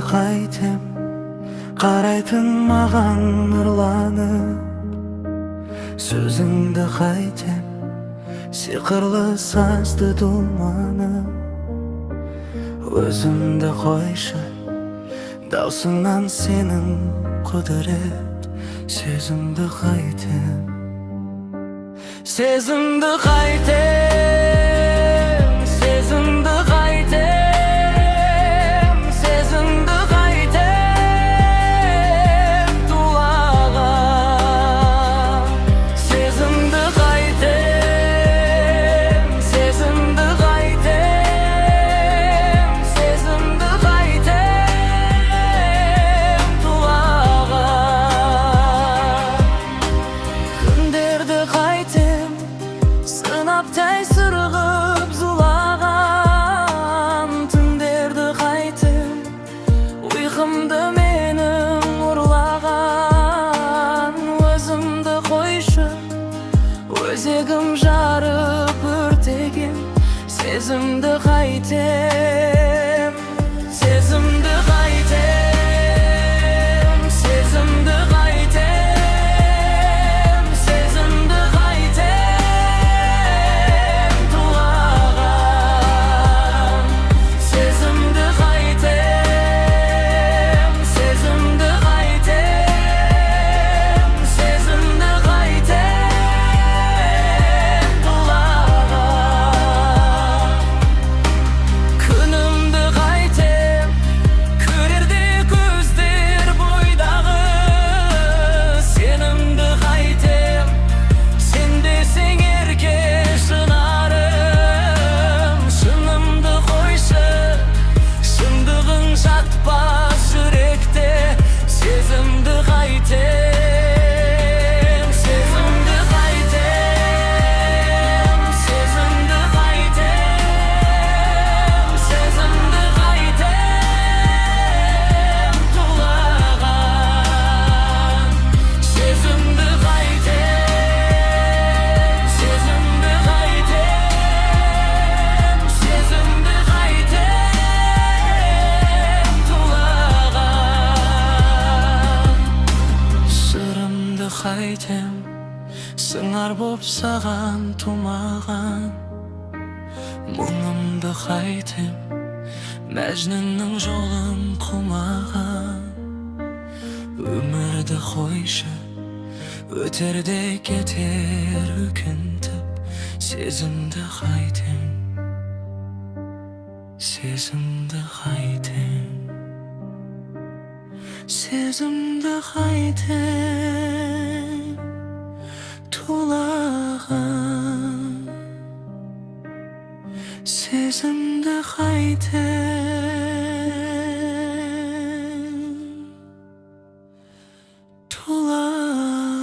кайтем, карайтын маған нұрланып. Сөзіңді қайтем, сиқырлы сазды думанып. Өзімді қойшы, даусыңнан сенің құдірет. Сезімді қайтем, сезімді қайтем, сезімді қайтем, сезімді қайтем тулаған. Сезімді қайтем, сезімді қайтем, сезімді қайтем тулаған. Күндерді қайтем, сынаптай сырғып зулаған. Түндерді қайтем, ұйқымды менің ұрлаған. Өзімді қойшы, өзегім жарып өртеген. Сезімді қайтем, сезімді қайтем, сезімді қайтем, сезімді қайтем тулаған. Сезімді қайтем, сезімді қайтем, сезімді қайтем тулаған. Күнімді қайтем, көрерде көздер бойдағы. Сенімді қайтем, сен десең ерке шынарым. Шынымды қойшы, шындығың жатпас жүректе. Сезімді қайтем, сезімді қайтем, сезімді қайтем, сезімді қайтем тулаған. Сезімді қайтем, сезімді қайтем, сезімді қайтем тулаған. Сырымды қайтем, сыңар боп саған тумаған. Мұңымды қайтем, мәжнүннің жолын қумаған. Өмірді қойшы, өтерде кетер өкінтіп. Сезімді қайтем, сезімді қайтем, сезімді қайтем тулаған. Сезімді қайтем тулаған.